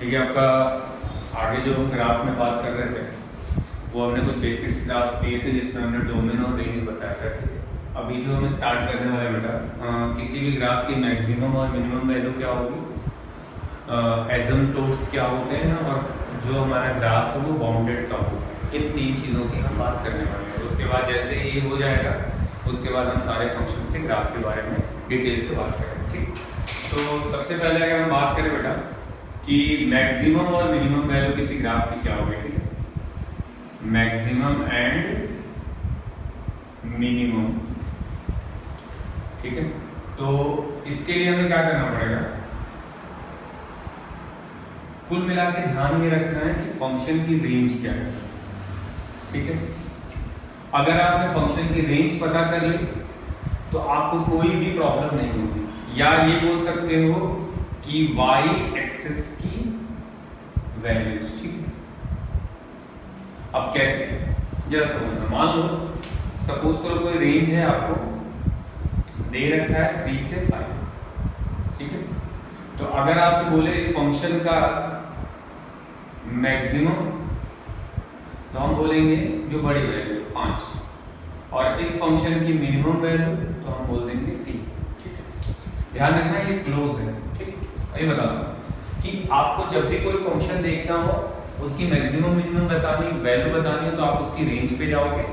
ठीक है, आपका आगे जो हम ग्राफ में बात कर रहे थे वो हमने कुछ बेसिक्स ग्राफ लिए थे जिसमें हमने डोमेन और रेंज बताया था। ठीक है, अभी जो हमें स्टार्ट करने वाले बेटा किसी भी ग्राफ की मैक्सिमम और मिनिमम वैल्यू क्या होगी, एसिम्पटोट्स क्या होते हैं और जो हमारा ग्राफ है वो बाउंडेड का होगा। इन तीन चीज़ों की हम बात करने वाले हैं। उसके बाद जैसे ये हो जाएगा उसके बाद हम सारे फंक्शंस के ग्राफ के बारे में डिटेल से बात करेंगे। ठीक, तो सबसे पहले अगर हम बात करें बेटा कि मैक्सिमम और मिनिमम वैल्यू किसी ग्राफ की क्या होगी। ठीक है, मैक्सिमम एंड मिनिमम। ठीक है, तो इसके लिए हमें क्या करना पड़ेगा, कुल मिला के ध्यान ये रखना है कि फंक्शन की रेंज क्या है। ठीक है, अगर आपने फंक्शन की रेंज पता कर ली तो आपको कोई भी प्रॉब्लम नहीं होगी, या ये बोल सकते हो कि y एक्सिस की वैल्यूज। ठीक है, अब कैसे जरा समझना, मान लो सपोज करो कोई रेंज है आपको दे रखा है 3 से 5। ठीक है, तो अगर आपसे बोले इस फंक्शन का मैक्सिमम, तो हम बोलेंगे जो बड़ी वैल्यू 5, और इस फंक्शन की मिनिमम वैल्यू तो हम बोल देंगे 3। ठीक है, ध्यान रखना ये क्लोज है। ठीक, ये बता दो कि आपको जब भी कोई फंक्शन देखना हो उसकी मैक्सिमम मिनिमम बतानी, वैल्यू बतानी है, तो आप उसकी रेंज पे जाओगे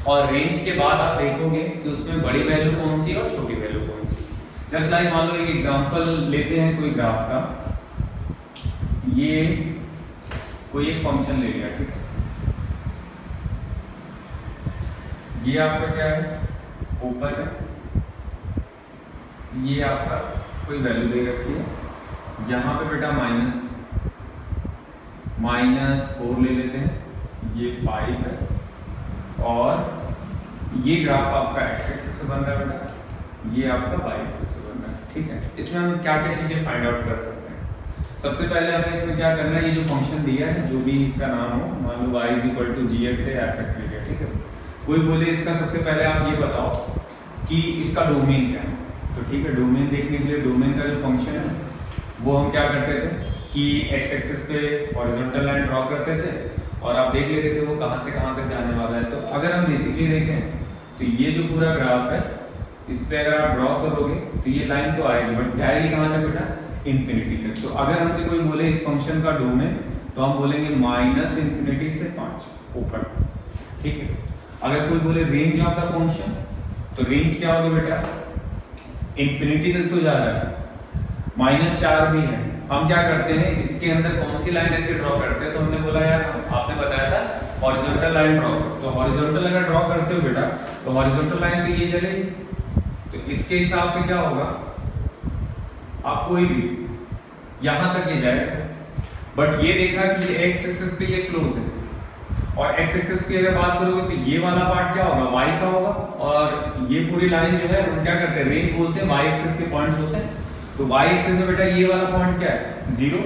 और रेंज के बाद आप देखोगे कि उसमें बड़ी वैल्यू कौन सी है और छोटी वैल्यू कौन सी। जस्ट लाइक मान लो एक एग्जांपल लेते हैं कोई ग्राफ का, ये कोई एक फंक्शन ले लिया। ठीक है, ये आपका क्या है, ओपन है, ये आपका कोई वैल्यू दे रखी है, यहाँ पे बेटा -4 ले लेते हैं, ये 5 है, और ये ग्राफ आपका x एक्सिस से बन रहा है बेटा, ये आपका y एक्सिस से बन रहा है। ठीक है, इसमें हम क्या क्या चीजें फाइंड आउट कर सकते हैं। सबसे पहले हमें इसमें क्या करना है, ये जो फंक्शन दिया है जो भी इसका नाम हो, मान लो y = gx है, f(x) ले लिया। ठीक है, कोई बोले इसका सबसे पहले आप ये बताओ कि इसका डोमेन क्या है। तो ठीक है, डोमेन देखने के लिए डोमेन का जो फंक्शन है वो हम क्या करते थे कि x एक्सिस पे हॉरिजॉन्टल लाइन ड्रॉ करते थे और आप देख लेते थे वो कहाँ से कहाँ तक जाने वाला है। तो अगर हम बेसिकली देखें तो ये जो पूरा ग्राफ है इस पे अगर आप ड्रॉ करोगे तो ये लाइन तो आएगी, बट जाएगी कहाँ तक बेटा, इन्फिनिटी तक। तो अगर हमसे कोई बोले इस फंक्शन का डोमेन, तो हम बोलेंगे -∞ से 5 ऊपर। ठीक है, अगर कोई बोले रेंज ऑफ द फंक्शन, तो रेंज क्या होगी बेटा, इन्फिनिटी तक तो जा रहा है, -4 भी है। हम क्या करते हैं, इसके अंदर कौन सी लाइन ऐसे ड्रॉ करते हैं, तो हमने बोला यार, आपने बताया था हॉरिजॉन्टल लाइन ड्रॉ करो। तो हॉरिजॉन्टल अगर ड्रॉ करते हो बेटा तो हॉरिजॉन्टल लाइन तो ये चलेगी, तो इसके हिसाब से क्या होगा, आप कोई भी यहां तक ये जाएगा। बट ये देखा कि ये x एक्सिस पे ये क्लोज है, और x एक्सिस की अगर बात करोगे तो ये वाला पार्ट क्या होगा, y का होगा, और ये पूरी लाइन जो है हम क्या करते हैं, रेंज बोलते हैं, y एक्सिस के पॉइंट्स होते हैं। तो y एक्सिस में बेटा ये वाला पॉइंट क्या है, 0,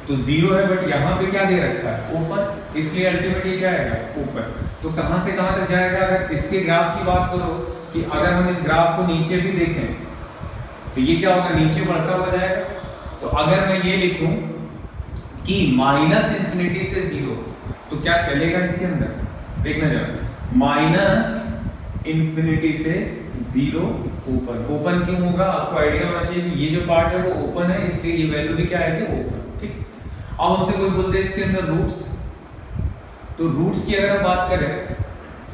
तो 0 है, बट यहाँ पे क्या दे रखा है, ओपन, इसलिए अल्टीमेटली क्या आएगा, ओपन। तो कहां से कहां तक जाएगा। अगर इसके ग्राफ की बात करो कि अगर हम इस ग्राफ को नीचे भी देखें तो ये क्या होगा, नीचे बढ़ता हुआ जाएगा। तो अगर मैं ये लिखूं कि -∞ से 0, तो क्या चलेगा इसके अंदर, देखना जरा, -∞ से 0 ओपन। ओपन क्यों होगा, आपको आइडिया होना चाहिए कि ये जो पार्ट है वो ओपन है, इसलिए ये वैल्यू भी क्या आएगी, ओपन। ठीक, अब हमसे कोई बोलते हैं इसके अंदर रूट्स, तो रूट्स की अगर हम बात करें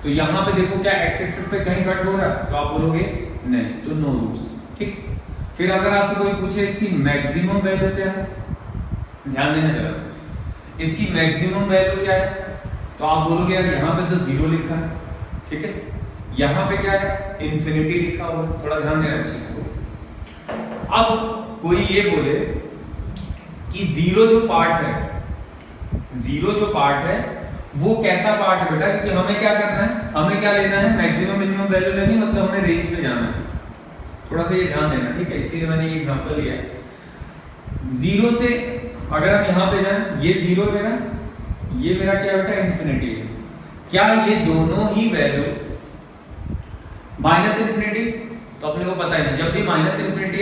तो यहां पे देखो क्या x एक्सिस पे कहीं कट हो रहा है, तो आप बोलोगे नहीं, तो नो रूट्स। ठीक, फिर अगर आपसे कोई पूछे इसकी मैक्सिमम वैल्यू क्या है, ध्यान देना जरा, इसकी मैक्सिमम वैल्यू क्या है, तो आप बोलोगे यार यहाँ पे तो 0 लिखा है। ठीक है, यहाँ पे क्या है, इन्फिनिटी लिखा हुआ है, थोड़ा ध्यान देना इस चीज को। अब कोई ये बोले कि 0 जो पार्ट है, 0 जो पार्ट है वो कैसा पार्ट है बेटा, क्योंकि हमें क्या करना है, हमें क्या लेना है, मैक्सिमम मिनिमम वैल्यू लेनी, मतलब हमें रेंज पे जाना है। थोड़ा सा ये ध्यान देना, ठीक है, इसीलिए मैंने ये एग्जांपल लिया है। 0 से अगर हम यहाँ पे जाएं, ये 0 मेरा, ये मेरा क्या बेटा, इन्फिनिटी है। क्या ये दोनों ही वैल्यू -∞, तो अपने को पता है जब भी -∞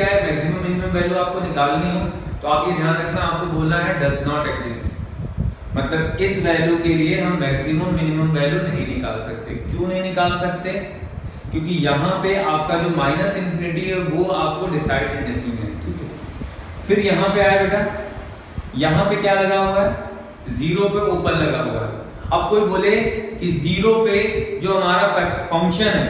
आए मैक्सिमम मिनिमम वैल्यू आपको निकालनी हो तो आप ये ध्यान रखना, आपको बोलना है डज नॉट एग्जिस्ट, मतलब इस वैल्यू के लिए हम मैक्सिमम मिनिमम वैल्यू नहीं निकाल सकते। क्यों नहीं निकाल सकते? क्योंकि यहाँ पे आपका जो माइनस इन्फिनिटी है वो आपको डिसाइडेड नहीं है, ठीक है। फिर यहाँ पे आया बेटा, यहाँ पे क्या लगा हुआ है? जीरो पे ओपन लगा हुआ है। अब कोई बोले कि जीरो पे जो हमारा फंक्शन है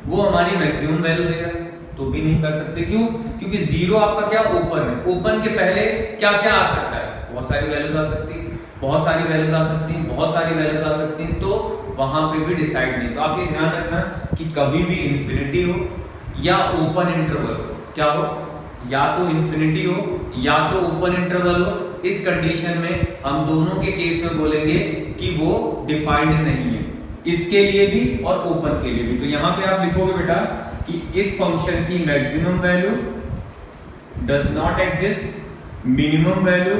वो हमारी मैक्सिमम वैल्यू दे रहा है, तो भी नहीं कर सकते। क्यों? क्योंकि जीरो आपका क्या ओपन है, ओपन के पहले क्या क्या आ सकता है? बहुत सारी वैल्यूज आ सकती है, बहुत सारी वैल्यूज आ सकती हैं, बहुत सारी वैल्यूज आ सकती हैं, तो वहां पे भी डिसाइड नहीं। तो आप ये ध्यान रखना कि कभी भी इंफिनिटी हो या ओपन इंटरवल हो, क्या हो? या तो इंफिनिटी हो या तो ओपन इंटरवल हो। इस कंडीशन में हम दोनों के केस में बोलेंगे कि वो डिफाइंड नहीं है, इसके लिए भी और ओपन के लिए भी। तो यहां पे आप लिखोगे बेटा कि इस फंक्शन की maximum value does not exist, minimum value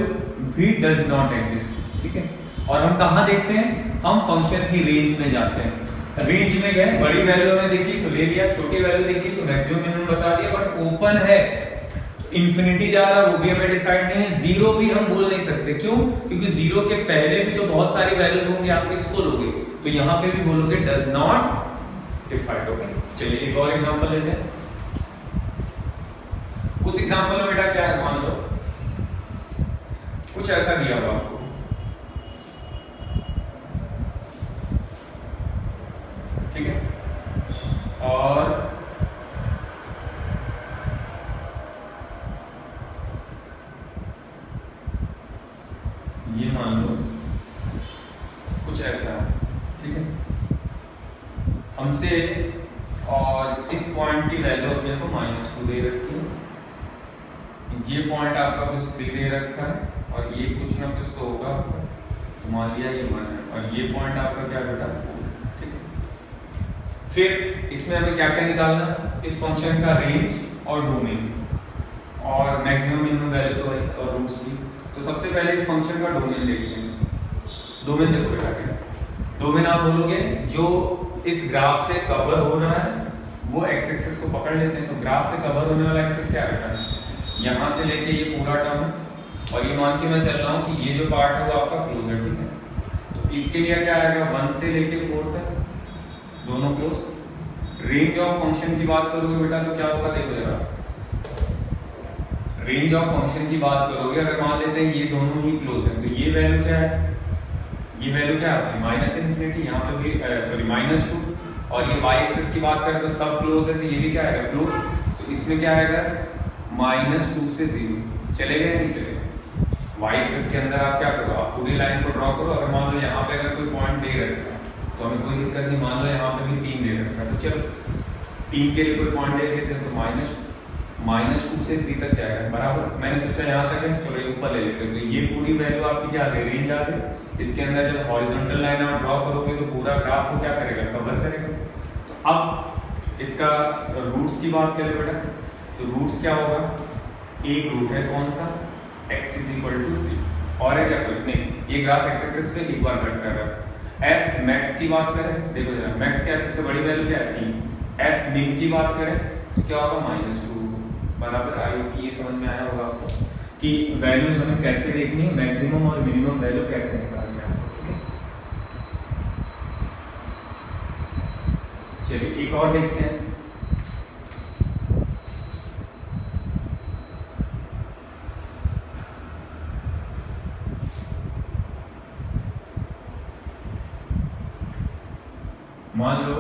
भी डज नॉट एग्जिस्ट, ठीक है। और हम कहां देखते हैं? हम फंक्शन की रेंज में जाते हैं। रेंज में गए, बड़ी वैल्यू में देखी तो ले लिया, छोटी वैल्यू देखी तो मैक्सिमम मिनिमम बता दिया, बट ओपन है, इंफिनिटी जा रहा है, वो भी हमें डिसाइड नहीं है। जीरो भी हम बोल नहीं सकते, क्यों? क्योंकि जीरो के पहले भी तो बहुत सारी वैल्यूज होंगी, आप किसको लोगे? तो यहां पे भी बोलोगे डज नॉट डिफाइंड। ओके, चलिए एक और एग्जांपल लेते हैं। उस एग्जांपल में बेटा क्या है, मान लो कुछ ऐसा दिया हुआ आपको, ठीक है, और ये मान लो कुछ ऐसा है, ठीक है, हमसे, और इस पॉइंट की वैल्यू अपने को -2 दे रखी है, ये पॉइंट आपका कुछ 3 दे रखा है, और ये कुछ ना कुछ तो होगा आपका, तो मान लिया ये 1 है, और ये पॉइंट आपका क्या बेटा 4, ठीक है। फिर इसमें हमें क्या क्या निकालना? इस फंक्शन का रेंज और डोमेन, और मैक्सिमम मिनिमम वैल्यू तो है, और रूट्स भी। तो सबसे पहले इस फंक्शन का डोमेन ले लीजिए। डोमेन देखो बेटा क्या, डोमेन आप बोलोगे जो इस ग्राफ से कवर हो रहा है वो एक्स एक्सिस को पकड़ लेते हैं। तो ग्राफ से कवर होने वाला एक्सिस क्या है? यहाँ से लेके ये पूरा टर्म है, और ये मान के मैं चल रहा हूँ कि ये जो पार्ट है वो आपका क्लोज है, ठीक है। तो इसके लिए क्या आएगा? 1 से लेके 4 तक दोनों क्लोज। रेंज ऑफ फंक्शन की बात करोगे बेटा तो क्या होगा? देखो जरा, रेंज ऑफ फंक्शन की बात करोगे, अगर मान लेते हैं ये दोनों ही क्लोज है, तो ये वैल्यू क्या है? ये वैल्यू क्या है? माइनस इन्फिनिटी, यहाँ पे भी सॉरी -2, और ये वाई एक्सिस की बात करें तो सब क्लोज है, तो ये भी क्या आएगा? क्लोज। तो इसमें क्या आएगा? -2 से 0 चलेगा या नहीं चलेगा? वाई एक्सिस के अंदर आप क्या करो? आप पूरी लाइन को ड्रॉ करो। अगर मान लो यहाँ पे अगर कोई पॉइंट दे रखा है तो हमें कोई दिक्कत नहीं, मान लो यहाँ पे भी 3 दे रखा है, तो चलो 3 के लिए कोई पॉइंट देख लेते हैं, तो -2 से 3 तक जाएगा, बराबर। मैंने सोचा यहाँ तक है, चलो ये ऊपर ले लेते हैं, तो ये पूरी वैल्यू आपकी क्या आ गई? रेंज आ गई। इसके अंदर जब हॉरिजॉन्टल लाइन आप ड्रॉ करोगे तो पूरा ग्राफ को क्या करेगा? कवर करेगा। तो अब इसका रूट्स की बात करें बेटा, तो रूट्स क्या होगा? एक रूट है कौन सा? x = 3, और है क्या कोई? नहीं, ये ग्राफ x एक्सिस पे एक बार कट कर रहा है। f मैक्स की बात करें, देखो जरा, मैक्स क्या सबसे बड़ी वैल्यू क्या है? 3। f मिन की बात करें तो क्या होगा? -2, बराबर। आई होप कि ये समझ में आया होगा आपको कि वैल्यूज हमें कैसे देखनी है, मैक्सिमम और मिनिमम वैल्यू कैसे निकालनी है आपको, ठीक है। चलिए एक और देखते हैं। मान लो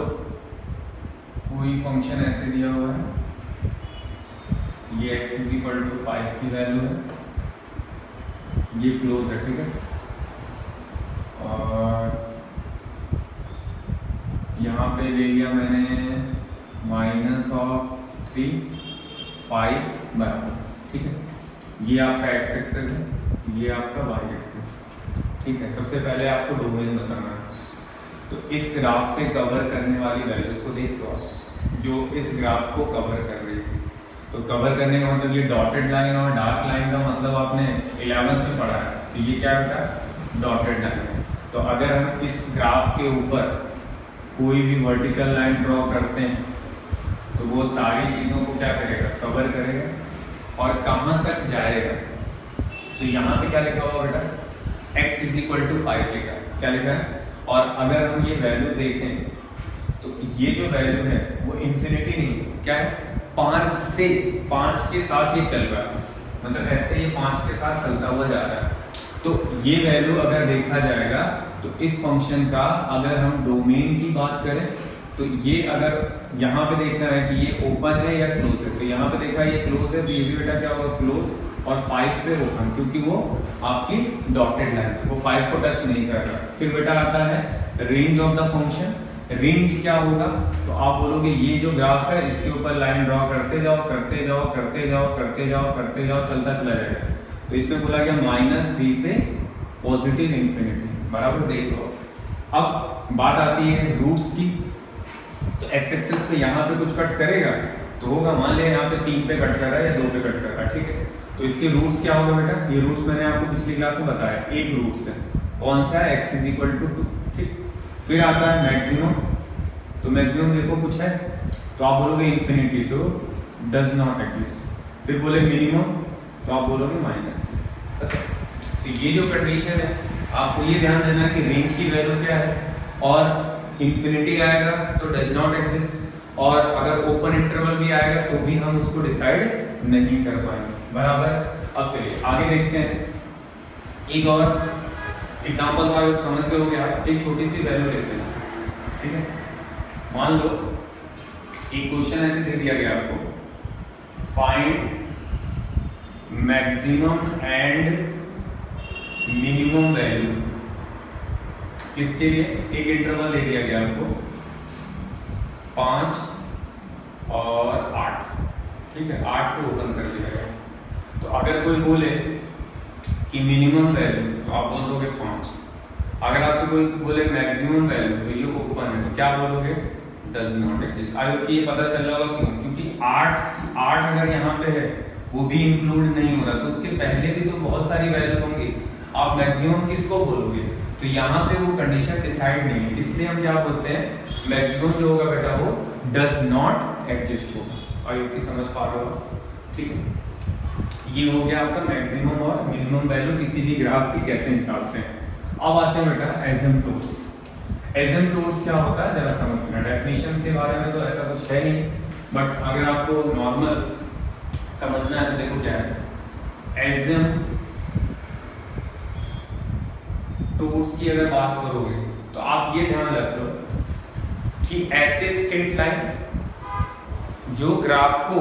कोई फंक्शन ऐसे दिया हुआ है, ये x = 5 की वैल्यू है, ये क्लोज है, ठीक है, और यहाँ पे ले लिया मैंने -3 5 बराबर, ठीक है। ये आपका x एक्सिस है, ये आपका y एक्सिस, ठीक है। सबसे पहले आपको डोमेन बताना है, तो इस ग्राफ से कवर करने वाली वैल्यूज को देख लो आप, जो इस ग्राफ को कवर कर रही है। तो कवर करने का मतलब ये डॉटेड लाइन और डार्क लाइन का मतलब आपने 11th में पढ़ा है, तो ये क्या होता है? डॉटेड लाइन है। तो अगर हम इस ग्राफ के ऊपर कोई भी वर्टिकल लाइन ड्रॉ करते हैं तो वो सारी चीज़ों को क्या करेगा? कवर करेगा। और कहाँ तक जाएगा? तो यहाँ पे क्या लिखा हुआ बेटा, x इज इक्वल टू 5 लिखा है, क्या लिखा है। और अगर हम ये वैल्यू देखें तो ये जो वैल्यू है वो इंफिनिटी नहीं, क्या है, 5 के साथ ये चल रहा है, मतलब ऐसे ये 5 के साथ चलता हुआ जा रहा है। तो ये वैल्यू अगर देखा जाएगा तो इस फंक्शन का अगर हम डोमेन की बात करें तो ये अगर यहाँ पे देखना है कि ये ओपन है या क्लोज है, तो यहाँ पे देखा ये क्लोज है, तो ये भी बेटा क्या होगा, क्लोज, और 5 पे ओपन, क्योंकि वो आपकी डॉटेड लाइन है, वो 5 को टच नहीं कर रहा। फिर बेटा आता है range of the function. Range क्या होगा, तो आप बोलोगे ये जो ग्राफ है इसके ऊपर लाइन ड्रॉ करते जाओ करते जाओ करते जाओ करते जाओ करते जाओ, चलता चला जाएगा। तो इसमें बोला गया -3 से पॉजिटिव इंफिनिटी, बराबर, देख लो। अब बात आती है रूट्स की, तो एक्स एक्सिस पे यहाँ पे कुछ कट करेगा तो होगा, मान लिया यहाँ पे 3 पे कट कर रहा है या 2 पे कट कर रहा है, ठीक है। तो इसके रूट्स क्या होगा बेटा, ये रूट्स मैंने आपको पिछली क्लास में बताया, एक रूट्स है, कौन सा है, x इज इक्वल टू 2, ठीक। फिर आता है मैक्सिमम, तो मैक्सिमम देखो कुछ है तो आप बोलोगे इन्फिनिटी, तो डज नॉट एग्जिस्ट। फिर बोले मिनिमम तो आप बोलोगे -3। तो ये जो कंडीशन है आपको ये ध्यान देना कि रेंज की वैल्यू क्या है, और इंफिनिटी आएगा तो डज नॉट एग्जिस्ट, और अगर ओपन इंटरवल भी आएगा तो भी हम उसको डिसाइड नहीं कर पाएंगे, बराबर। अब चलिए आगे देखते हैं, एक और एग्जांपल का समझ गए हो गया, एक छोटी सी वैल्यू लेते हैं, ठीक है। मान लो एक क्वेश्चन ऐसे दे दिया गया आपको, find maximum and minimum value, किसके लिए, एक इंटरवल दे दिया गया आपको 5 और 8, ठीक है, 8 को ओपन कर दिया गया। तो अगर कोई बोले कि मिनिमम वैल्यू, तो आप बोल दोगे 5। अगर आपसे कोई बोले मैक्सिमम वैल्यू, तो ये ओपन है, तो क्या बोलोगे, does not exist. I hope कि ये पता चल रहा होगा क्यों, क्योंकि 8 अगर यहाँ पे है वो भी इंक्लूड नहीं हो रहा, तो उसके पहले भी तो बहुत सारी वैल्यूज होंगी, आप मैक्सिमम किसको बोलोगे। तो यहाँ पे वो कंडीशन डिसाइड नहीं है, इसलिए हम क्या बोलते हैं, मैक्सिमम जो होगा बेटा वो डज नॉट एग्जिस्ट होगा। आई होप कि समझ पा रहे हो, ठीक है। ये हो गया आपका मैक्सिमम और मिनिमम वैल्यू किसी भी ग्राफ की कैसे निकालते हैं। अब आते हैं बेटा एसिम्पटोट्स। एसिम्पटोट्स क्या होता है जरा समझना, डेफिनेशन के बारे में तो ऐसा कुछ है नहीं, बट अगर आपको नॉर्मल समझना है तो देखो क्या है, एसिम्पटोट्स की अगर बात करोगे तो आप ये ध्यान रख लो कि ऐसे स्ट्रेट लाइन जो ग्राफ को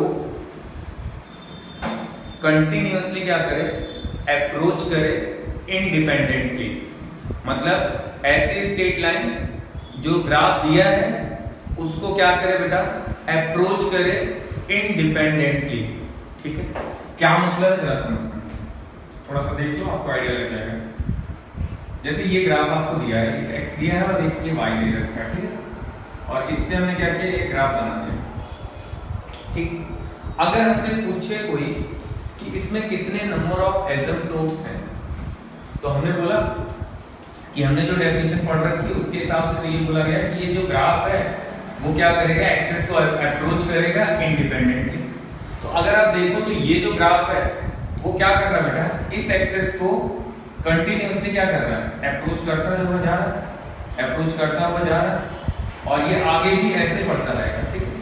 कंटिन्यूअसली क्या करे, अप्रोच करे इंडिपेंडेंटली, मतलब ऐसे स्ट्रेट लाइन जो ग्राफ दिया है उसको क्या करे बेटा, अप्रोच करे इंडिपेंडेंटली, ठीक है। क्या मतलब है जरा समझना, थोड़ा सा देख लो आपको आइडिया लग जाएगा। जैसे ये ग्राफ आपको दिया है, एक x दिया है और एक ये y दे रखा है, ठीक है, और इस पे हमने क्या किया, एक ग्राफ बना दिया, ठीक। अगर हमसे पूछे कोई कि इसमें कितने नंबर ऑफ एसिम्पटोट्स हैं, तो हमने बोला कि हमने जो डेफिनेशन पढ़ रखी है उसके हिसाब से तो ये बोला गया कि ये जो ग्राफ है वो क्या करेगा, एक्सिस को अप्रोच करेगा इंडिपेंडेंटली। तो अगर आप देखो तो ये जो ग्राफ है वो क्या कर रहा है बेटा, इस एक्सिस को कंटिन्यूअसली क्या कर रहा है, अप्रोच करता हुआ जा रहा है, अप्रोच करता हुआ जा रहा है, और ये आगे भी ऐसे बढ़ता रहेगा, ठीक है।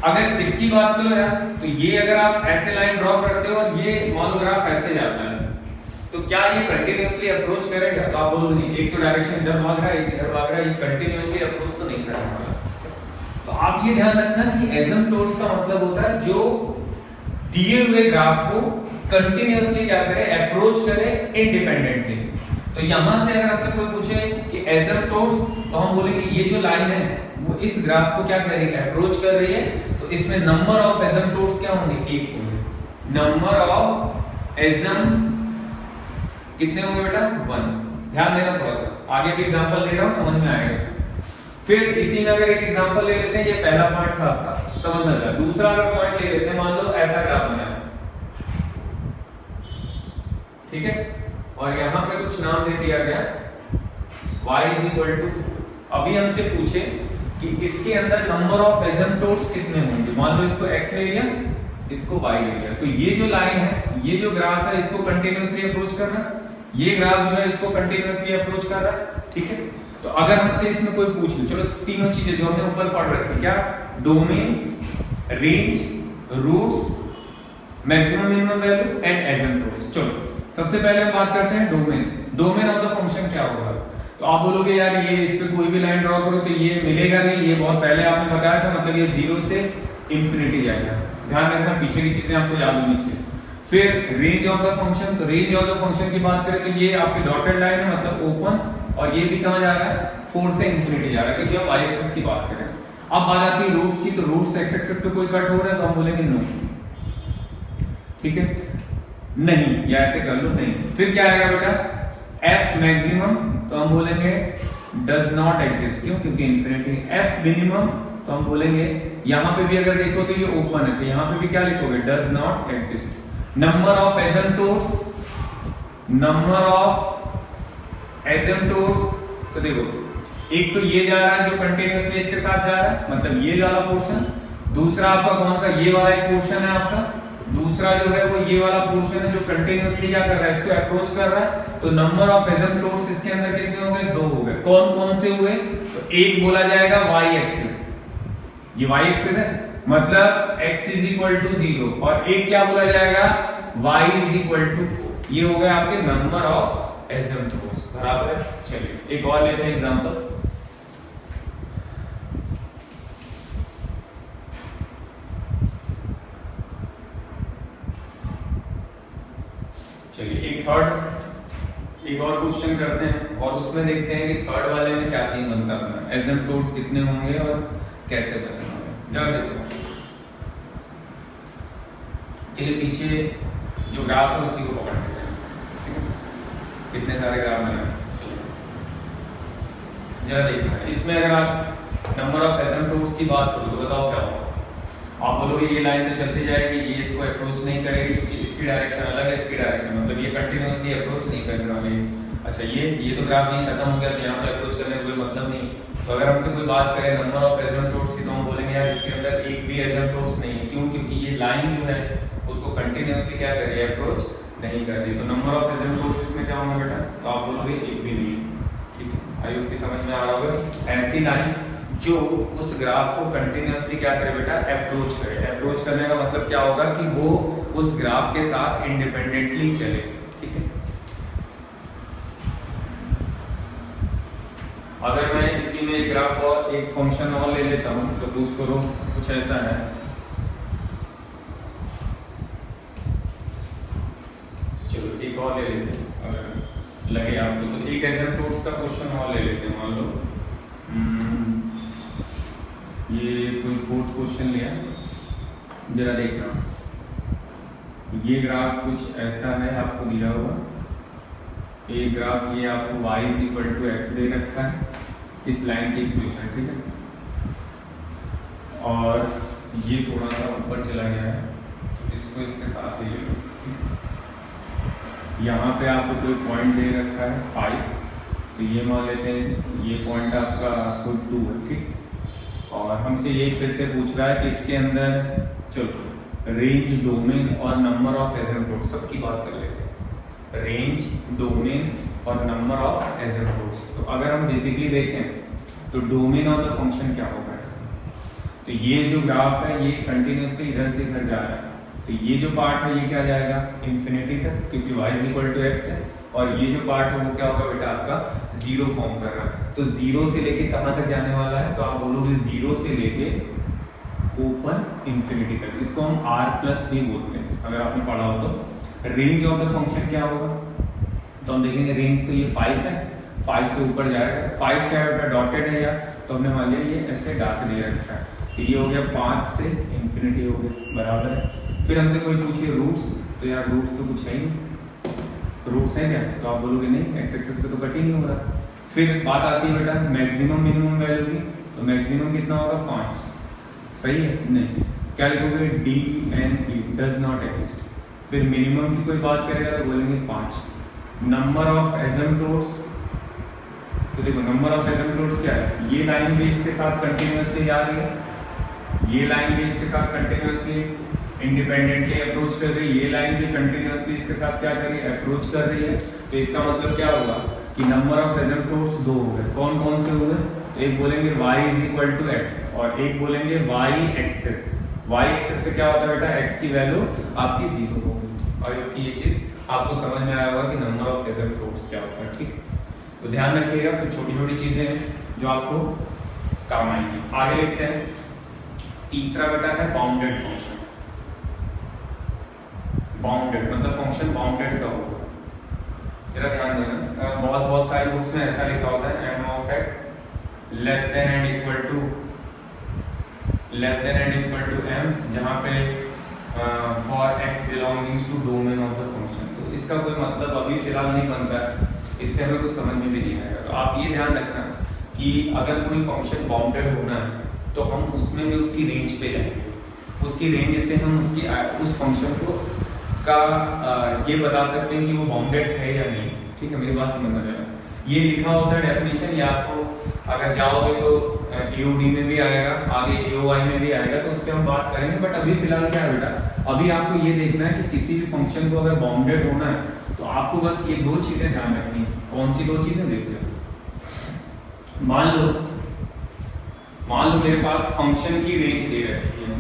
अगर इसकी बात करो यार, तो ये अगर आप ऐसे लाइन ड्रॉ करते हो और ये मोनोग्राफ ऐसे जाता है, तो क्या ये कंटिन्यूअसली अप्रोच करेगा, तो आप बोलोगे नहीं, एक तो डायरेक्शन इधर भाग रहा है, एक इधर भाग रहा है, ये कंटिन्यूअसली अप्रोच तो नहीं कर रहा। तो आप ये ध्यान रखना कि एसिम्पटोट्स का मतलब होता है जो दिए हुए ग्राफ को कंटिन्यूअसली क्या करे, अप्रोच करे इंडिपेंडेंटली। तो यहां से अगर आपसे कोई पूछे कि एसिम्पटोट्स, तो हम बोलेंगे ये जो लाइन है वो इस ग्राफ को क्या कर रही है, अप्रोच कर रही है, तो इसमें नंबर ऑफ एसिम्पटोट्स क्या होंगे, 1 होंगे। नंबर ऑफ एसिम कितने होंगे बेटा, 1। ध्यान देना थोड़ा सा, आगे भी एग्जांपल दे रहा हूं, समझ में आएगा। फिर इसी में अगर एक एग्जांपल ले लेते हैं, ये पहला पॉइंट था आपका, समझ में आया। दूसरा अगर पॉइंट ले लेते हैं, मान लो ऐसा ग्राफ बनाया, ठीक है, और यहां पे कुछ नाम दे दिया गया y = 4। अभी हमसे पूछे कि इसके अंदर नंबर ऑफ एसिम्पटोट्स कितने होंगे, मान लो इसको x ले लिया इसको y ले लिया, तो ये जो लाइन है, ये जो ग्राफ है, इसको कंटिन्यूअसली अप्रोच कर रहा है, ये ग्राफ जो है इसको कंटिन्यूअसली अप्रोच कर रहा है, ठीक है। तो अगर हमसे इसमें कोई पूछ ले, चलो तीनों चीजें जो हमने ऊपर पढ़ रखी, क्या, domain, range, roots, maximum minimum value and asymptotes. चलो सबसे पहले हम बात करते हैं domain. Domain of the function क्या होगा? तो आप बोलोगे यार ये इस पे कोई भी लाइन ड्रॉ करो तो ये मिलेगा नहीं, ये बहुत पहले आपने बताया था, मतलब ये 0 से इंफिनिटी जाएगा। ध्यान रखना, पीछे की चीजें आपको याद होनी चाहिए। फिर रेंज ऑफ द फंक्शन, तो रेंज ऑफ द फंक्शन की बात करें तो ये आपकी डॉटेड लाइन है, मतलब ओपन, और ये भी कहां जा रहा है, 4 से इंफिनिटी जा रहा है, क्योंकि हम y एक्सिस की बात करें। अब बात आती है रूट्स की, तो रूट्स x एक्सिस पे कोई कट हो रहा है तो हम बोलेंगे नो, ठीक है, नहीं, या ऐसे कर लो, नहीं। फिर क्या आएगा बेटा, f मैक्सिमम, तो हम बोलेंगे डज नॉट एग्जिस्ट, क्यों, क्योंकि इंफिनिटी। f मिनिमम, तो हम बोलेंगे, यहां पे भी अगर देखो तो ये ओपन है, तो यहां पे भी क्या लिखोगे, does not exist. Number of asymptotes, number of asymptotes, तो देखो एक तो ये जा रहा है जो कंटिन्यूअसली इसके साथ जा रहा है, मतलब ये वाला पोर्शन। दूसरा आपका कौन सा, ये वाला एक पोर्शन है आपका, दूसरा जो है वो ये वाला पोर्शन है जो कंटिन्यूअसली क्या कर रहा है, इसको अप्रोच कर रहा है। तो नंबर ऑफ एसिम्पटोट्स इसके अंदर कितने हो गए, 2 हो गए। कौन कौन से हुए, तो एक बोला जाएगा y एक्सिस, ये y एक्सिस है, मतलब x इज इक्वल टू 0, और एक क्या बोला जाएगा, y इज इक्वल टू 4। ये हो गए आपके नंबर ऑफ एसिम्पटोट्स, बराबर है। चलिए एक और लेते हैं एग्जांपल। चलिए एक और क्वेश्चन करते हैं, और उसमें देखते हैं कि थर्ड वाले में क्या सीन बनता है, एसिम्पटोट्स कितने होंगे और कैसे बनना है। जरा देखो, चलिए पीछे जो ग्राफ है उसी को पकड़ लेते हैं, ठीक है, कितने सारे ग्राफ बने। जरा देखना, इसमें अगर आप नंबर ऑफ एसिम्पटोट्स की बात करो तो बताओ क्या होगा। आप बोलोगे ये लाइन तो चलती जाएगी, ये इसको अप्रोच नहीं करेगी क्योंकि इसकी डायरेक्शन अलग है, इसकी डायरेक्शन, मतलब ये कंटिन्यूअसली अप्रोच नहीं करने वाली। अच्छा ये तो ग्राफ नहीं खत्म हो गया, तो यहाँ पे अप्रोच करने का कोई मतलब नहीं। तो अगर हमसे कोई बात करे नंबर ऑफ एसिम्पटोट्स की, तो हम बोलेंगे यार इसके अंदर एक भी एसिम्पटोट्स नहीं है, क्यों, क्योंकि ये लाइन जो है उसको कंटिन्यूअसली क्या कर रही है, अप्रोच नहीं कर रही। तो नंबर ऑफ एसिम्पटोट्स इसमें क्या होगा बेटा, तो आप बोलोगे एक भी नहीं है, ठीक है। आई होप कि समझ में आ रहा होगा। ऐसी लाइन जो उस ग्राफ को कंटिन्यूअसली क्या करे बेटा, अप्रोच करे। अप्रोच करने का मतलब क्या होगा कि वो उस ग्राफ के साथ इंडिपेंडेंटली चले, ठीक है। अगर मैं इसी में एक ग्राफ और एक फंक्शन और ले लेता हूं, सपोज करो कुछ ऐसा है, चलो एक और ले लेते हैं अगर लगे आपको, तो एक एसिम्पटोट्स का क्वेश्चन और ले लेते हैं। मान लो ये कोई 4th क्वेश्चन लिया, जरा देखना, ये ग्राफ कुछ ऐसा है आपको दिया हुआ, एक ग्राफ ये आपको y is equal to x दे रखा है, इस लाइन की इक्वेशन, ठीक है, और ये थोड़ा सा ऊपर चला गया है, इसको इसके साथ ही ले लो। यहाँ पे आपको कोई पॉइंट दे रखा है 5, तो ये मान लेते हैं ये पॉइंट आपका कोई 2 है, ठीक। और हमसे ये फिर से पूछ रहा है कि इसके अंदर, चलो रेंज, डोमेन और नंबर ऑफ एसिम्पटोट्स सबकी बात कर लेते हैं। रेंज, डोमेन और नंबर ऑफ एसिम्पटोट्स। तो अगर हम बेसिकली देखें तो डोमेन ऑफ द फंक्शन क्या होगा इसमें, तो ये जो ग्राफ है ये कंटिन्यूअसली इधर से इधर जा रहा है, तो ये जो पार्ट है ये क्या जाएगा, इंफिनिटी तक, क्योंकि y is equal to x है, और ये जो पार्ट है वो क्या होगा बेटा, आपका 0 फॉर्म कर रहा है। तो 0 से लेके कहां तक जाने वाला है, तो आप बोलोगे 0 से लेके ओपन इंफिनिटी तक, इसको हम r+ भी बोलते हैं अगर आपने पढ़ा हो तो। रेंज ऑफ द फंक्शन क्या होगा, तो हम देखेंगे रेंज तो ये 5 है, 5 से ऊपर जाएगा, 5 क्या है, डॉटेड है यार, तो हमने मान लिया ये ऐसे डार्क दे रखा है, तो ये हो गया 5 से इंफिनिटी हो गया, बराबर है। फिर हमसे कोई पूछे रूट्स, तो यार रूट्स तो कुछ है नहीं, रूट्स है क्या, तो आप बोलोगे नहीं, x एक्सिस पे तो कट ही नहीं हो रहा। फिर बात आती है बेटा मैक्सिमम मिनिमम वैल्यू की, तो मैक्सिमम कितना होगा, 5, सही है, नहीं, क्या लिखोगे, DNE डज नॉट एग्जिस्ट। फिर मिनिमम की कोई बात करेगा तो बोलेंगे 5। नंबर ऑफ एसिम्पटोट्स, तो देखो नंबर ऑफ एसिम्पटोट्स क्या है, ये लाइन भी इसके साथ कंटिन्यूअसली जा रही है, ये लाइन भी इसके साथ कंटिन्यूअसली इंडिपेंडेंटली अप्रोच कर रही है, ये लाइन भी कंटिन्यूअसली इसके साथ क्या कर रही है, अप्रोच कर रही है। तो इसका मतलब क्या होगा कि नंबर ऑफ एसिम्पटोट्स 2 हो गए। कौन कौन से हुए? तो एक बोलेंगे y = x और एक बोलेंगे y एक्सिस। y एक्सिस पे क्या होता है बेटा, x की वैल्यू आपकी 0 होगी। और ये चीज आपको समझ में आया होगा कि नंबर ऑफ एसिम्पटोट्स क्या होता है, ठीक है। तो ध्यान रखिएगा, कुछ छोटी छोटी चीजें हैं जो आपको काम आएंगी। आगे लिखते हैं। तीसरा बेटा है बाउंडेड फंक्शन। बाउंडेड मतलब फंक्शन बाउंडेड का होगा। जरा ध्यान देना, बहुत सारी बुक्स में ऐसा लिखा होता है m of x less than and equal to m, जहाँ पे for x belongings to domain of the function. तो इसका कोई मतलब अभी फिलहाल नहीं बनता है, इससे हमें कुछ समझ में भी नहीं आएगा। तो आप ये ध्यान रखना कि अगर कोई फंक्शन बाउंडेड होना है तो हम उसमें भी उसकी रेंज पे जाएंगे। उसकी रेंज से हम उस फंक्शन को का ये बता सकते हैं कि वो बाउंडेड है या नहीं, ठीक है। मेरी बात समझ में आएगा। ये लिखा होता है डेफिनेशन, या आपको अगर जाओगे तो AOD में भी आएगा, आगे AOI में भी आएगा, तो उस पर हम बात करेंगे। बट अभी फिलहाल क्या है बेटा, अभी आपको ये देखना है कि किसी भी फंक्शन को अगर बाउंडेड होना है तो आपको बस ये 2 चीजें ध्यान रखनी है। कौन सी 2 चीजें? देखिए, मान लो मेरे पास फंक्शन की रेंज दे रखी है।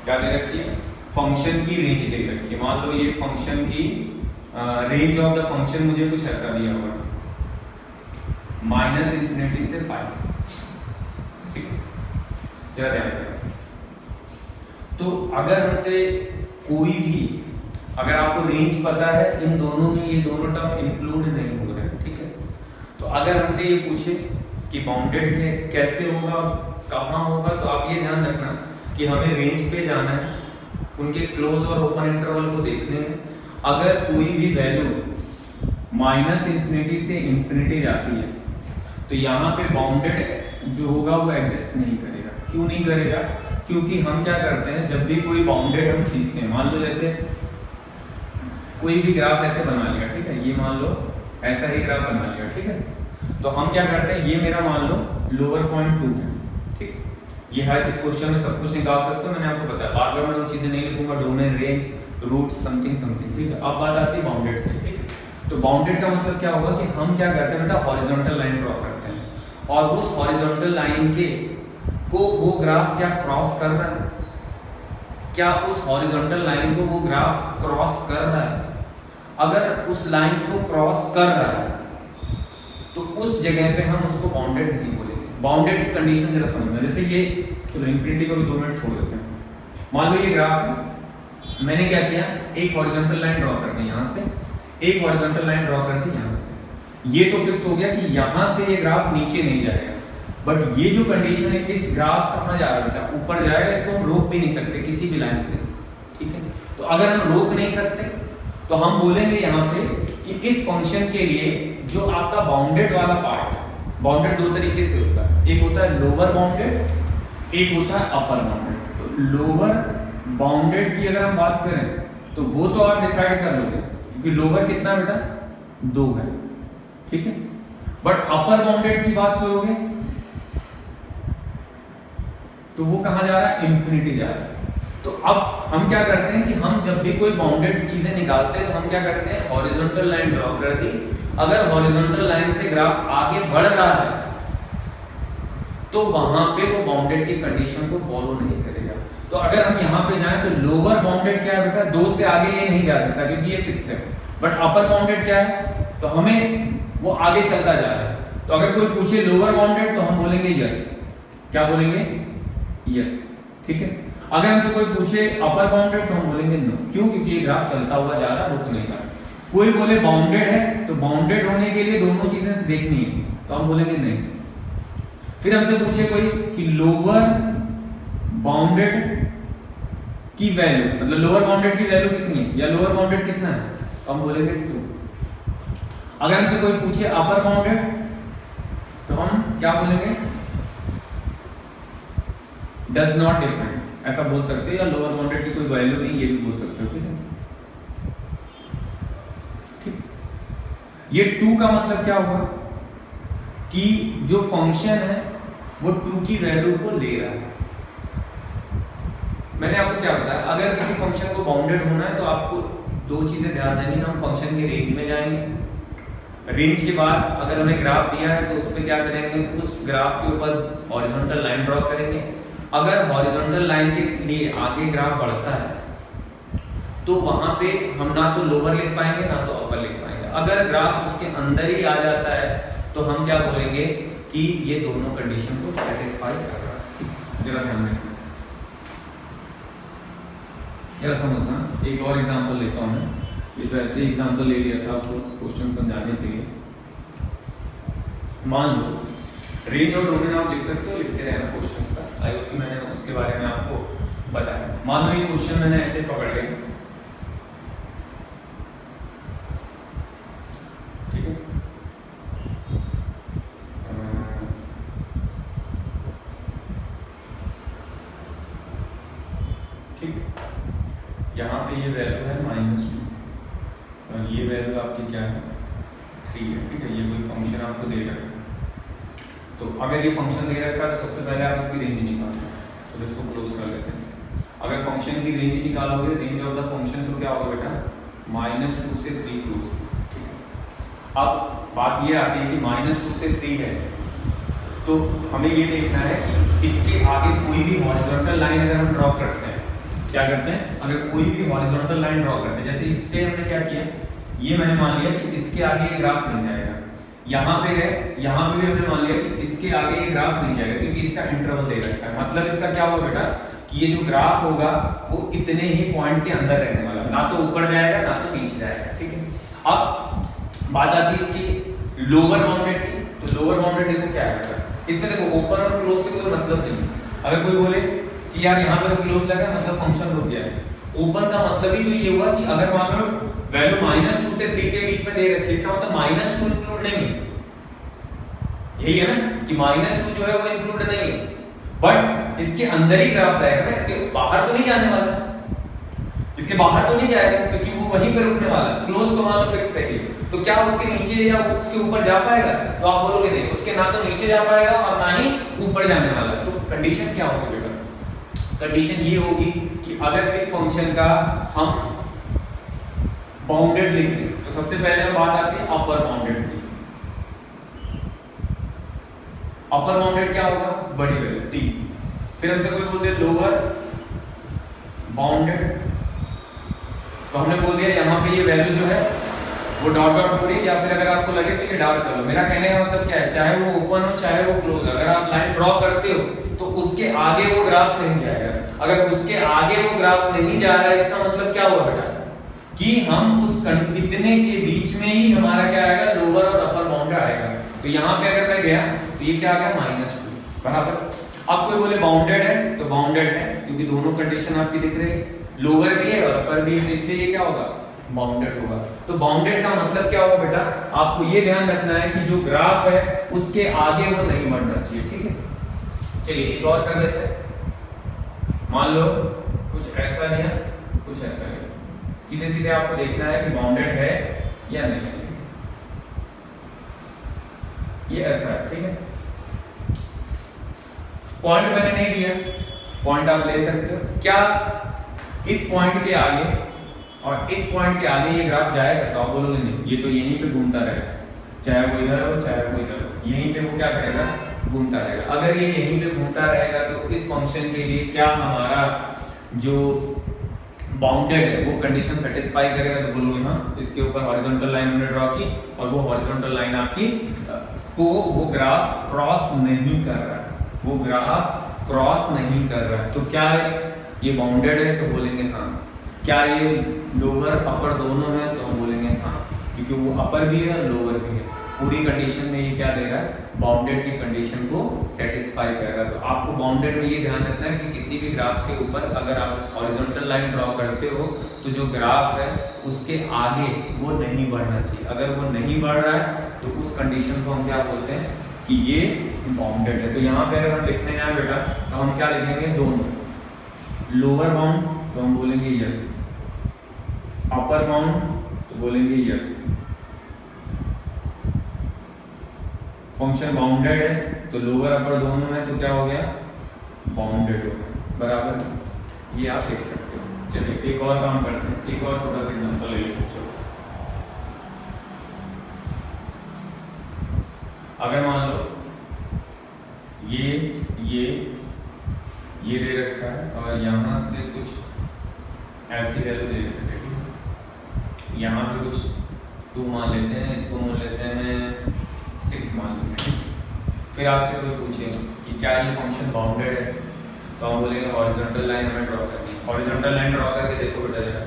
क्या दे रखी है? फंक्शन की रेंज दे रखी है। मान लो ये फंक्शन की रेंज ऑफ द फंक्शन मुझे कुछ ऐसा दिया हुआ है, -∞ से 5, ठीक है। जरा ध्यान रखें। तो अगर हमसे कोई भी, अगर आपको रेंज पता है, इन दोनों में ये दोनों टर्म इंक्लूड नहीं हो रहे हैं, ठीक है। तो अगर हमसे ये पूछे कि बाउंडेड कैसे होगा, कहाँ होगा, तो आप ये ध्यान रखना कि हमें रेंज पे जाना है, उनके क्लोज और ओपन इंटरवल को देखने हैं। अगर कोई भी वैल्यू -∞ से ∞ जाती है तो यहाँ पे बाउंडेड जो होगा वो एग्जिस्ट नहीं करेगा। क्यों नहीं करेगा? क्योंकि हम क्या करते हैं, जब भी कोई बाउंडेड हम खींचते हैं, मान लो जैसे कोई भी ग्राफ ऐसे बना लिया, ठीक है, ये मान लो ऐसा ही ग्राफ बना लिया, ठीक है। तो हम क्या करते हैं, ये मेरा मान लो लोअर पॉइंट 2 है, ठीक। ये हर इस क्वेश्चन में सब कुछ निकाल सकते हो, मैंने आपको बताया। बार बार मैं वो चीजें नहीं लिखूंगा, डोमेन, रेंज, रूट, समथिंग, ठीक है। अब बात आती है बाउंडेड की, ठीक है। तो बाउंडेड का मतलब क्या होगा कि हम क्या करते हैं बेटा, हॉरिजॉन्टल लाइन ड्रॉ करते हैं और उस हॉरिजॉन्टल लाइन के को वो ग्राफ क्या क्रॉस कर रहा है, क्या उस हॉरिजॉन्टल लाइन को वो ग्राफ क्रॉस कर रहा है। अगर उस लाइन को क्रॉस कर रहा है तो उस जगह पे हम उसको बाउंडेड नहीं बोलेंगे। बाउंडेड की कंडीशन जरा समझना। जैसे ये, चलो इन्फिनिटी को भी 2 मिनट छोड़ देते हैं। मान लो ये ग्राफ है, मैंने क्या किया, एक हॉरिजॉन्टल लाइन ड्रॉ कर दी यहाँ से, एक हॉरिजॉन्टल लाइन ड्रॉ कर दी यहाँ से। ये तो फिक्स हो गया कि यहाँ से ये ग्राफ नीचे नहीं जाएगा। बट ये जो कंडीशन है, इस ग्राफ कहाँ जा रहा है बेटा, ऊपर जाएगा। इसको हम रोक भी नहीं सकते किसी भी लाइन से, ठीक है। तो अगर हम रोक नहीं सकते तो हम बोलेंगे यहाँ पे कि इस फंक्शन के लिए जो आपका बाउंडेड वाला पार्ट है, बाउंडेड 2 तरीके से होता है, एक होता है लोअर बाउंडेड, एक होता है अपर बाउंडेड। तो लोअर बाउंडेड की अगर हम बात करें तो वो तो आप डिसाइड कर लोगे, क्योंकि लोअर कितना बेटा 2 है, ठीक है। बट अपर बाउंडेड की बात करोगे तो वो कहां जा रहा है, इन्फिनिटी जा रहा है। तो अब हम क्या करते हैं कि हम जब भी कोई बाउंडेड चीजें निकालते हैं तो हम क्या करते हैं, हॉरिजॉन्टल लाइन ड्रॉ कर दी। अगर हॉरिजॉन्टल लाइन से ग्राफ आगे बढ़ रहा है तो वहां पे वो बाउंडेड की कंडीशन को फॉलो नहीं करेगा। तो अगर हम यहाँ पे जाएं तो लोअर बाउंडेड क्या है बेटा, 2 से आगे ये नहीं जा सकता क्योंकि ये फिक्स है। बट अपर बाउंडेड क्या है, तो हमें वो आगे चलता जा रहा है। तो अगर कोई पूछे लोअर बाउंडेड तो हम बोलेंगे यस। क्या बोलेंगे, यस, ठीक है। अगर हमसे कोई पूछे अपर बाउंडेड तो हम बोलेंगे नो। क्यों, क्योंकि ये ग्राफ चलता हुआ जा रहा है, रुक नहीं रहा। कोई बोले बाउंडेड है तो बाउंडेड होने के लिए दोनों चीजें देखनी है, तो हम बोलेंगे नहीं। फिर हमसे पूछे कोई कि लोअर बाउंडेड की वैल्यू, मतलब लोअर बाउंडेड की वैल्यू कितनी है या लोअर बाउंडेड कितना है, तो हम बोलेंगे 2। अगर हमसे कोई पूछे अपर बाउंडेड तो हम क्या बोलेंगे, डज नॉट डिफाइन, ऐसा बोल सकते हो, या लोअर बाउंडेड की कोई वैल्यू नहीं, ये भी बोल सकते हो, ठीक है। ठीक, ये 2 का मतलब क्या हुआ कि जो फंक्शन है वो 2 की वैल्यू को ले रहा है। मैंने आपको क्या बताया, अगर किसी फंक्शन को बाउंडेड होना है तो आपको दो चीजें ध्यान देनी, हम फंक्शन के रेंज में जाएंगे, रेंज के बाद अगर हमें ग्राफ दिया है तो उस पर क्या करेंगे, उस ग्राफ के ऊपर हॉरिजॉन्टल लाइन ड्रॉ करेंगे। अगर हॉरिजॉन्टल लाइन के लिए आगे ग्राफ बढ़ता है तो वहां पे हम ना तो लोअर लिख पाएंगे ना तो अपर लिख पाएंगे। अगर ग्राफ उसके अंदर ही आ जाता है तो हम क्या बोलेंगे कि ये दोनों कंडीशन को सेटिस्फाई कर रहा है। जरा ध्यान दें, जरा समझना। एक और एग्जांपल लेता हूं मैं, ये तो ऐसे ही एग्जांपल ले लिया था आपको क्वेश्चन समझाने के लिए। मान लो रेंज और डोमेन आप लिख सकते हो, लिखते रहना क्वेश्चंस का, आई होप कि मैंने उसके बारे में आपको बताया। मान लो ये क्वेश्चन मैंने ऐसे पकड़ लिया, ठीक है, ठीक, यहाँ पे ये वैल्यू है -2 और ये वैल्यू आपकी क्या है 3 है, ठीक है। ये कोई फंक्शन आपको दे रखा है, तो अगर ये फंक्शन दे रखा है तो सबसे पहले आप इसकी रेंज निकालो। तो इसको क्लोज कर लेते हैं। अगर फंक्शन की रेंज निकालोगे, रेंज ऑफ द फंक्शन, तो क्या होगा बेटा -2 से 3 क्लोज, ठीक है। अब बात ये आती है कि -2 से 3 है तो हमें ये देखना है कि इसके आगे कोई भी हॉरिजॉन्टल लाइन अगर हम ड्रॉ करते हैं, क्या करते हैं, अगर कोई भी हॉरिजॉन्टल लाइन ड्रॉ करते हैं, जैसे इस पे हमने क्या किया, ये मैंने मान लिया कि इसके आगे ये ग्राफ नहीं जाएगा, यहाँ पे है, यहाँ पे भी हमने मान लिया कि इसके आगे ये ग्राफ नहीं जाएगा क्योंकि इसका इंटरवल दे रखा है। मतलब इसका क्या होगा बेटा कि ये जो ग्राफ होगा वो इतने ही पॉइंट के अंदर रहने वाला, ना तो ऊपर जाएगा ना तो नीचे जाएगा, ठीक है। अब बात आती है इसकी लोअर बाउंडेड की, तो लोअर बाउंडेड देखो क्या है, इसमें देखो ओपन और क्लोज से कोई मतलब नहीं। अगर कोई बोले कि यार यहाँ पे तो क्लोज लगा मतलब फंक्शन रुक गया है, ओपन का मतलब ही तो ये हुआ कि अगर मान लो वैल्यू -2 से 3 के बीच में दे रखी है, इसका मतलब -2 इंक्लूड नहीं है, यही है ना कि -2 जो है वो इंक्लूड नहीं है, बट इसके अंदर ही ग्राफ रहेगा ना, इसके बाहर तो नहीं जाने वाला, इसके बाहर तो नहीं जाएगा क्योंकि वो वहीं पे रुकने वाला है। क्लोज तो मान लो फिक्स है, तो क्या उसके नीचे या उसके ऊपर जा पाएगा, तो आप बोलोगे नहीं, उसके ना तो नीचे जा पाएगा और ना ही ऊपर जाने वाला। तो कंडीशन क्या होगी बेटा, कंडीशन ये होगी कि अगर इस फंक्शन का हम बाउंडेड लिखें तो सबसे पहले हम बात आती है अपर बाउंडेड की। अपर बाउंडेड क्या होगा, बड़ी वैल्यू 3। फिर हमसे कोई बोल दे लोअर बाउंडेड, तो हमने बोल दिया यहाँ पे ये वैल्यू जो है वो डॉट डॉट हो रही है, या फिर अगर आपको लगे तो ये डॉट कर लो। मेरा कहने का मतलब क्या है, चाहे वो ओपन हो चाहे वो क्लोज, अगर आप लाइन ड्रॉ करते हो तो उसके आगे वो ग्राफ नहीं जाएगा। अगर उसके आगे वो ग्राफ नहीं जा रहा है, इसका मतलब क्या हुआ बेटा कि हम उस इतने के बीच में ही हमारा क्या आएगा, लोअर और अपर बाउंडेड आएगा। तो यहाँ पे अगर मैं गया तो ये क्या आ गया -2 बराबर। अब कोई बोले बाउंडेड है तो बाउंडेड है क्योंकि दोनों कंडीशन आपकी दिख रही है, लोअर भी है और अपर भी है, इसलिए ये क्या होगा बाउंडेड होगा। तो बाउंडेड का मतलब क्या होगा बेटा, आपको ये ध्यान रखना है कि जो ग्राफ है उसके आगे वो नहीं बढ़ना चाहिए, ठीक है। चलिए एक और कर लेते हैं। मान लो कुछ ऐसा लिया कुछ ऐसा लिया, सीधे सीधे आपको देखना है कि बाउंडेड है या नहीं। ये ऐसा है, ठीक है। पॉइंट मैंने नहीं दिया, पॉइंट आप ले सकते हो। क्या इस पॉइंट के आगे और इस पॉइंट के आगे ये ग्राफ जाएगा, तो आप बोलोगे नहीं, ये तो यहीं पे घूमता रहेगा, चाहे वो इधर हो चाहे वो इधर हो, यहीं पे वो क्या करेगा, घूमता रहेगा। अगर ये यहीं पे घूमता रहेगा तो इस फंक्शन के लिए क्या हमारा जो बाउंडेड है वो कंडीशन सेटिस्फाई करेगा, तो बोलोगे हाँ, इसके ऊपर हॉरिजॉन्टल लाइन हमने ड्रॉ की और वो हॉरिजॉन्टल लाइन आपकी को वो ग्राफ क्रॉस नहीं कर रहा है, वो ग्राफ क्रॉस नहीं कर रहा है, तो क्या ये बाउंडेड है, तो बोलेंगे हाँ। क्या ये लोअर अपर दोनों है, तो हम बोलेंगे हाँ, क्योंकि वो अपर भी है लोअर भी है। पूरी कंडीशन में ये क्या दे रहा है, बाउंडेड की कंडीशन को सेटिस्फाई कर रहा है। तो आपको बाउंडेड में ये ध्यान रखना है कि किसी भी ग्राफ के ऊपर अगर आप हॉरिजॉन्टल लाइन ड्रॉ करते हो तो जो ग्राफ है उसके आगे वो नहीं बढ़ना चाहिए। अगर वो नहीं बढ़ रहा है तो उस कंडीशन को हम क्या बोलते हैं कि ये बाउंडेड है। तो यहाँ पे अगर हम लिखने जाए बेटा तो हम क्या लिखेंगे, दोनों लोअर बाउंड तो हम बोलेंगे यस, अपर बाउंड तो बोलेंगे यस। फंक्शन बाउंडेड है तो लोअर अपर दोनों है तो क्या हो गया, बाउंडेड हो गया बराबर। ये आप देख सकते हो। चलिए एक और काम करते हैं, एक और छोटा सा एग्जांपल ले लेते हैं। चलो अगर मान लो ये दे रखा है और यहाँ से कुछ ऐसी वैल्यू दे रखी है, ठीक है, यहाँ पे कुछ 2 मान लेते हैं, इसको मान लेते हैं 6 मान लेते हैं। फिर आपसे कोई पूछे कि क्या ये फंक्शन बाउंडेड है, तो हम बोलेंगे हॉरिजॉन्टल लाइन हमें ड्रॉ करनी है। हॉरिजॉन्टल लाइन ड्रॉ करके देखो बेटा जरा,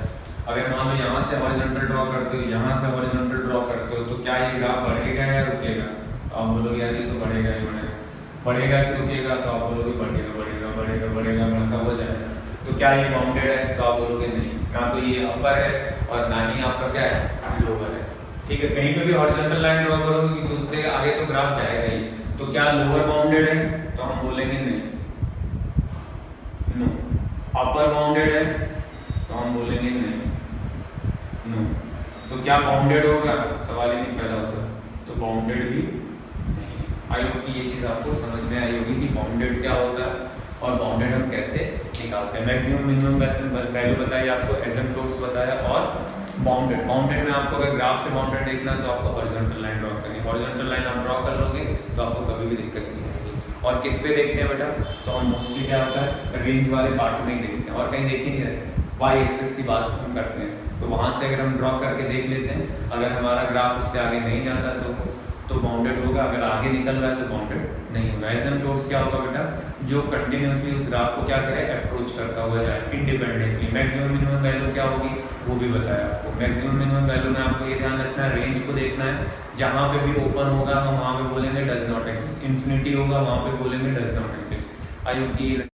अगर मान लो यहाँ से हॉरिजॉन्टल ड्रॉ करते हो, यहाँ से हॉरिजॉन्टल ड्रॉ करते हो, तो क्या ये ग्राफ बढ़ेगा या रुकेगा? तो आप बोलोगे यार ये तो बढ़ेगा ही बढ़ेगा। बढ़ेगा कि रुकेगा? तो आप बोलोगे बढ़ेगा बढ़ेगा बढ़ेगा बढ़ेगा बढ़ता हो जाएगा। तो क्या ये बाउंडेड है? तो आप बोलोगे नहीं, ना तो ये अपर है और ना ही आपका क्या है लोअर है, ठीक है। कहीं पे भी हॉरिजॉन्टल लाइन ड्रॉ करोगे क्योंकि उससे आगे तो ग्राफ जाएगा ही। तो क्या लोअर बाउंडेड है? तो हम बोलेंगे नहीं, नो। अपर बाउंडेड है? तो हम बोलेंगे नहीं, नो। तो क्या बाउंडेड होगा? सवाल ही नहीं पैदा होता। तो बाउंडेड भी नहीं। आई होप कि ये चीज आपको समझ में आई होगी कि बाउंडेड क्या होता है और बाउंडेड हम कैसे निकालते हैं। मैक्सिमम मिनिमम वैल्यू बताई आपको, एसिम्पटोट्स बताया, और बाउंडेड में आपको अगर ग्राफ से बाउंडेड देखना है तो आपको हॉरिजॉन्टल लाइन ड्रॉ करनी है। हॉरिजॉन्टल लाइन आप ड्रॉ कर लोगे तो आपको कभी भी दिक्कत नहीं आएगी। और किस पे देखते हैं बेटा? तो हम मोस्टली क्या होता है रेंज वाले पार्ट में ही देखते हैं और कहीं देख ही नहीं रहते। वाई एक्सिस की बात हम करते हैं, तो वहाँ से अगर हम ड्रॉ करके देख लेते हैं, अगर हमारा ग्राफ उससे आगे नहीं जाता तो बाउंडेड होगा, अगर आगे निकल रहा है तो बाउंडेड नहीं होगा। एसिम्पटोट्स क्या होगा बेटा? जो कंटिन्यूसली उस ग्राफ को क्या करे, अप्रोच करता हुआ जाए इंडिपेंडेंटली। मैक्सिमम मिनिमम वैल्यू क्या होगी वो भी बताया आपको। मैक्सिमम मिनिमम वैल्यू में आपको ये ध्यान रखना है, रेंज को देखना है। जहाँ पे भी ओपन होगा हम वहाँ पे बोलेंगे डज नॉट एग्जिस्ट, इन्फिनिटी होगा वहाँ पे बोलेंगे does not exist. I hope कि